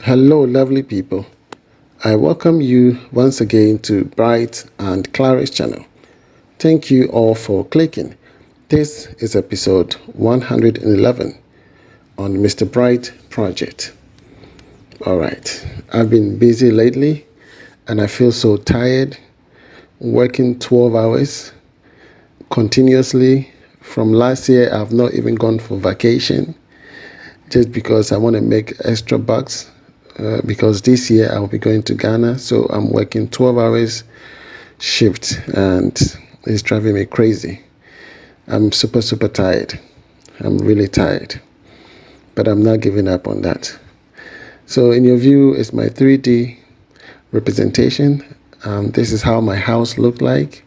Hello, lovely people. I welcome you once again to Bright and Clara's channel. Thank you all for clicking. This is episode 111 on Mr. Bright project. All right, I've been busy lately and I feel so tired working 12 hours continuously. From last year, I've not even gone for vacation just because I want to make extra bucks. Because this year I'll be going to Ghana, so I'm working 12 hours shift and it's driving me crazy. I'm super tired. I'm really tired, but I'm not giving up on that. So in your view is my 3D representation. This is how my house looked like.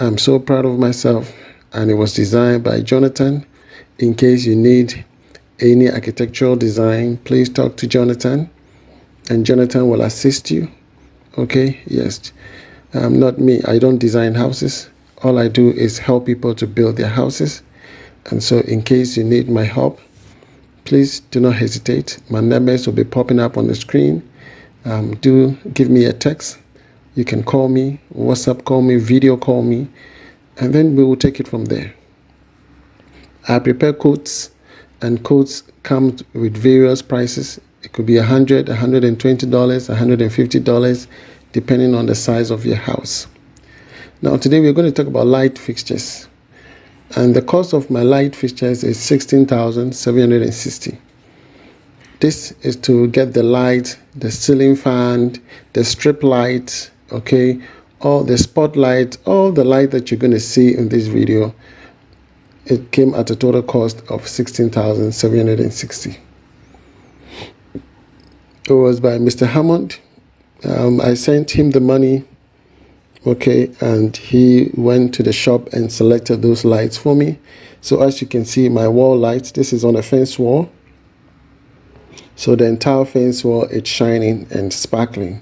I'm so proud of myself, and it was designed by Jonathan. In case you need any architectural design, please talk to Jonathan, and Jonathan will assist you. Okay, yes. Not me. I don't design houses. All I do is help people to build their houses. And so in case you need my help, please do not hesitate. My numbers will be popping up on the screen. Do give me a text. You can call me, WhatsApp call me, video call me, and then we will take it from there. I prepare quotes, and quotes come with various prices. It could be $100, $120, $150, depending on the size of your house. Now today we're going to talk about light fixtures, and the cost of my light fixtures is $16,760. This is to get the light, the ceiling fan, the strip light, okay, all the spotlight, all the light that you're going to see in this video. It came at a total cost of $16,760. It was by Mr. Hammond. I sent him the money, okay, and he went to the shop and selected those lights for me. So as you can see, my wall lights, this is on a fence wall. So the entire fence wall, it's shining and sparkling,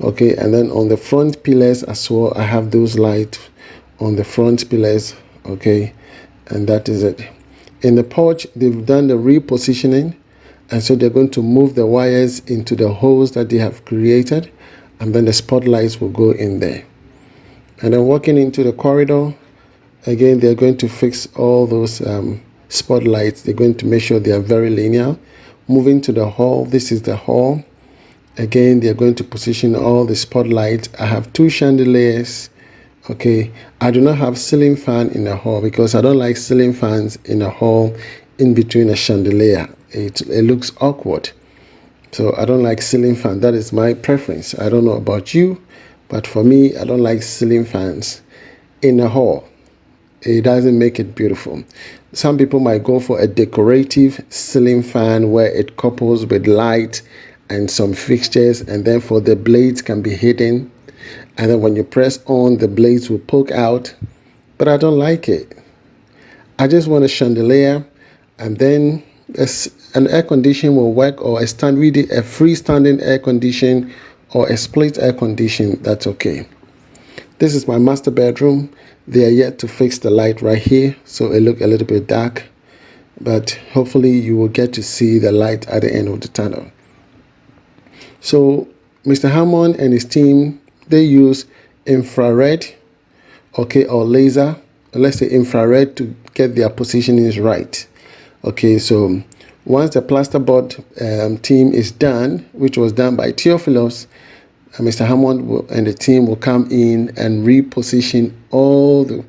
okay. And then on the front pillars as well, I have those lights on the front pillars, okay. And that is it. In the porch, they've done the repositioning, and so they're going to move the wires into the holes that they have created, and then the spotlights will go in there. And then walking into the corridor, again, they're going to fix all those spotlights. They're going to make sure they are very linear. Moving to the hall, this is the hall. Again, they're going to position all the spotlights. I have 2 chandeliers. Okay, I do not have ceiling fan in the hall because I don't like ceiling fans in a hall in between a chandelier. It looks awkward. So I don't like ceiling fan. That is my preference. I don't know about you, but for me, I don't like ceiling fans in a hall. It doesn't make it beautiful. Some people might go for a decorative ceiling fan where it couples with light and some fixtures, and then for the blades can be hidden, and then when you press on, the blades will poke out. But I don't like it. I just want a chandelier, and then an air condition will work, or a freestanding air condition or a split air condition. That's okay. This is my master bedroom. They are yet to fix the light right here, so it look a little bit dark, but hopefully you will get to see the light at the end of the tunnel. So Mr. Hammond and his team, they use infrared, okay, or laser, let's say infrared, to get their positionings right. Okay, so once the plasterboard team is done, which was done by Theophilus, Mr. Hammond and the team will come in and reposition all the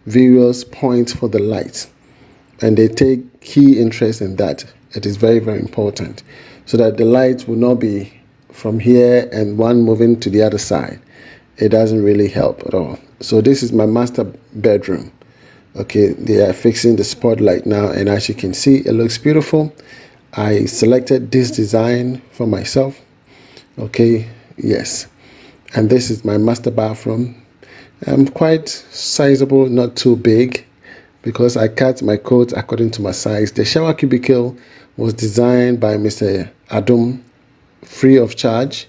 various points for the lights, and they take key interest in that. It is very important, so that the lights will not be from here and one moving to the other side. It doesn't really help at all. So this is my master bedroom. Okay, they are fixing the spotlight now, and as you can see, it looks beautiful. I selected this design for myself. Okay, yes, and this is my master bathroom. Quite sizable, not too big, because I cut my coat according to my size. The shower cubicle was designed by Mr. Adum, free of charge.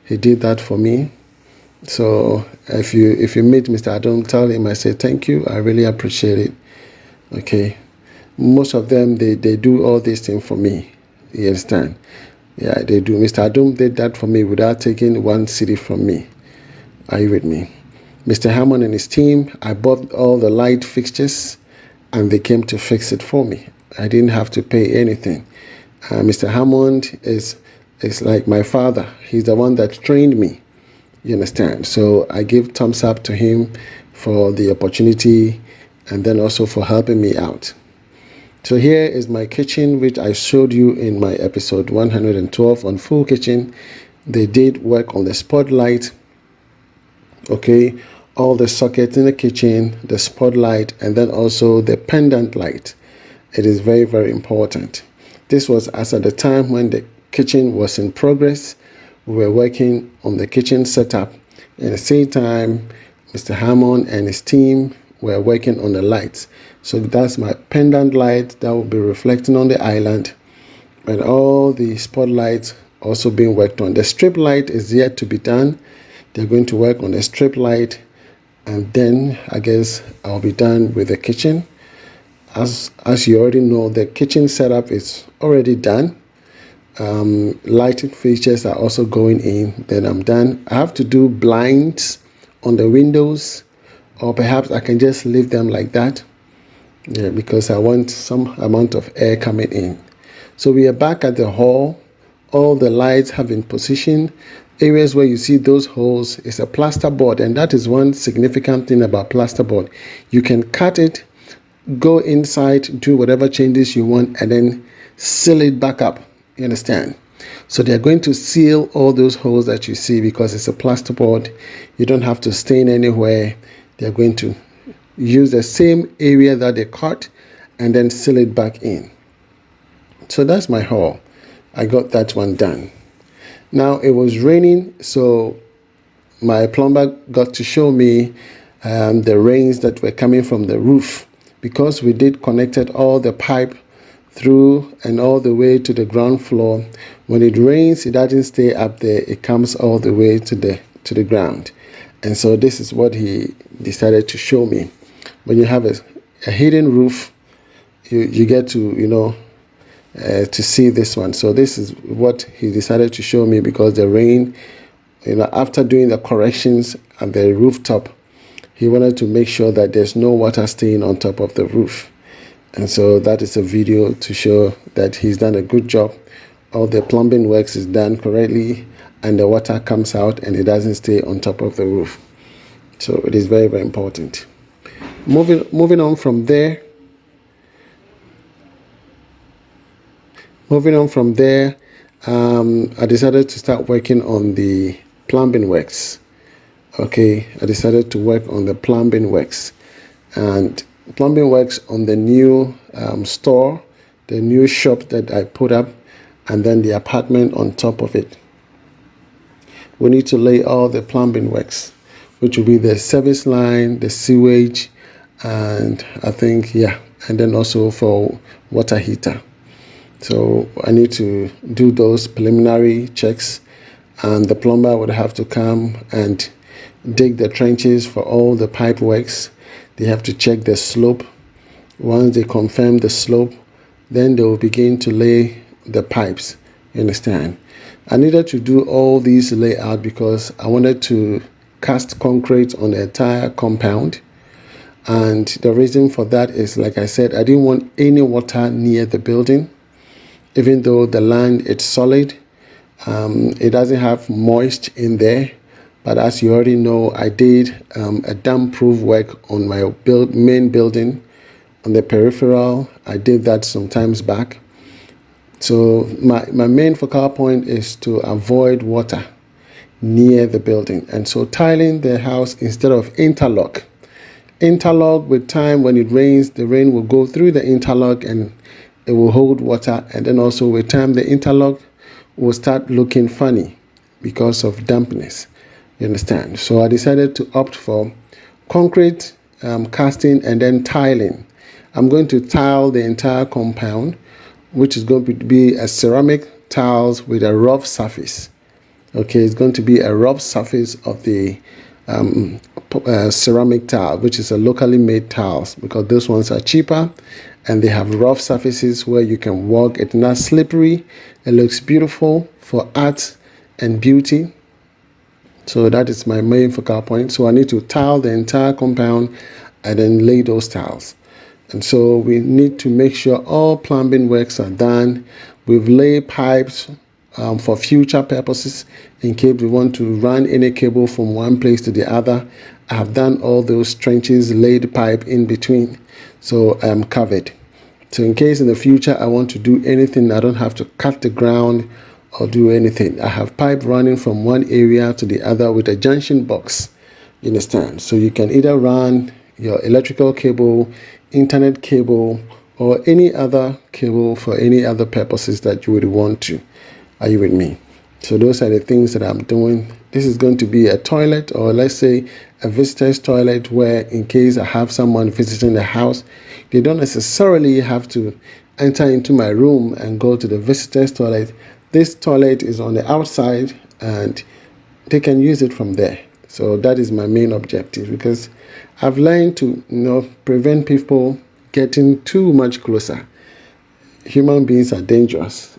He did that for me. So if you meet Mr. Adum, tell him I say thank you. I really appreciate it. Okay, most of them they do all these things for me. You understand? Yeah, they do. Mr. Adum did that for me without taking one city from me. Are you with me? Mr. Hammond and his team, I bought all the light fixtures and they came to fix it for me. I didn't have to pay anything. Mr. Hammond is like my father. He's the one that trained me. You understand? So I give thumbs up to him for the opportunity and then also for helping me out. So here is my kitchen, which I showed you in my episode 112 on full kitchen. They did work on the spotlight, okay, all the sockets in the kitchen, the spotlight, and then also the pendant light. It is very, very important. This was as at the time when the kitchen was in progress. We were working on the kitchen setup. At the same time, Mr. Hammond and his team were working on the lights. So that's my pendant light that will be reflecting on the island, and all the spotlights also being worked on. The strip light is yet to be done. They're going to work on the strip light, and then I guess I'll be done with the kitchen. As you already know, the kitchen setup is already done. Lighting features are also going in. Then I'm done. I have to do blinds on the windows, or perhaps I can just leave them like that. Yeah, because I want some amount of air coming in. So we are back at the hall. All the lights have been positioned. Areas where you see those holes is a plasterboard, and that is one significant thing about plasterboard. You can cut it, go inside, do whatever changes you want, and then seal it back up. You understand? So they're going to seal all those holes that you see because it's a plasterboard. You don't have to stain anywhere. They're going to use the same area that they cut and then seal it back in. So that's my haul. I got that one done. Now it was raining, so my plumber got to show me the rains that were coming from the roof, because we did connected all the pipe through and all the way to the ground floor. When it rains, it doesn't stay up there, it comes all the way to the ground. And so this is what he decided to show me. When you have a hidden roof, you get to to see this one. So this is what he decided to show me, because the rain, after doing the corrections at the rooftop, he wanted to make sure that there's no water staying on top of the roof. And so that is a video to show that he's done a good job. All the plumbing works is done correctly, and the water comes out and it doesn't stay on top of the roof. So it is very, very important. Moving on from there, I decided to start working on the plumbing works. Okay, I decided to work on the plumbing works, and plumbing works on the new store, the new shop that I put up, and then the apartment on top of it. We need to lay all the plumbing works, which will be the service line, the sewage, and I think, yeah, and then also for water heater. So I need to do those preliminary checks, and the plumber would have to come and dig the trenches for all the pipe works. They have to check the slope. Once they confirm the slope, then they will begin to lay the pipes. You understand? I needed to do all these layout because I wanted to cast concrete on the entire compound. And the reason for that is, like I said, I didn't want any water near the building. Even though the land is solid, it doesn't have moist in there. But as you already know, I did a damp-proof work on my main building on the peripheral. I did that some times back. So my main focal point is to avoid water near the building. And so tiling the house instead of interlock. Interlock, with time, when it rains, the rain will go through the interlock and it will hold water, and then also with time the interlock will start looking funny because of dampness. You understand? So I decided to opt for concrete casting and then tiling. I'm going to tile the entire compound, which is going to be a ceramic tiles with a rough surface. Okay, it's going to be a rough surface of the ceramic tile, which is a locally made tiles, because those ones are cheaper and they have rough surfaces where you can walk. It's not slippery. It looks beautiful for art and beauty. So that is my main focal point. So I need to tile the entire compound and then lay those tiles. And so we need to make sure all plumbing works are done. We've laid pipes for future purposes in case we want to run any cable from one place to the other. I have done all those trenches, laid pipe in between, so I'm covered. So in case in the future I want to do anything, I don't have to cut the ground or do anything. I have pipe running from one area to the other with a junction box. You understand? So you can either run your electrical cable, internet cable, or any other cable for any other purposes that you would want to. Are you with me? So those are the things that I'm doing. This is going to be a toilet, or let's say a visitor's toilet, where in case I have someone visiting the house, they don't necessarily have to enter into my room and go to the visitor's toilet. This toilet is on the outside and they can use it from there. So that is my main objective, because I've learned to prevent people getting too much closer. Human beings are dangerous.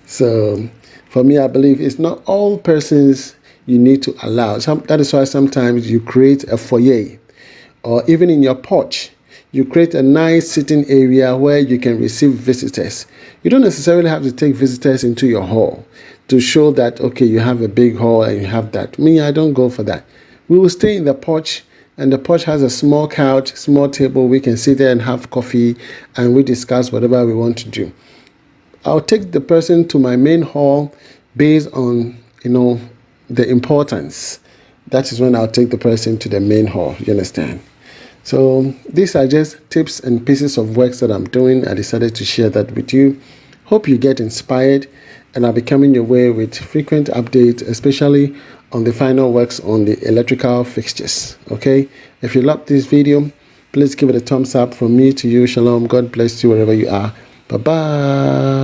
So for me, I believe it's not all persons you need to allow. That is why sometimes you create a foyer, or even in your porch, you create a nice sitting area where you can receive visitors. You don't necessarily have to take visitors into your hall to show that, okay, you have a big hall and you have that. Me, I don't go for that. We will stay in the porch, and the porch has a small couch, small table. We can sit there and have coffee, and we discuss whatever we want to do. I'll take the person to my main hall based on, the importance. That is when I'll take the person to the main hall. You understand? So these are just tips and pieces of works that I'm doing. I decided to share that with you. Hope you get inspired, and I'll be coming your way with frequent updates, especially on the final works on the electrical fixtures. Okay? If you love this video, please give it a thumbs up. From me to you, shalom. God bless you wherever you are. Bye-bye.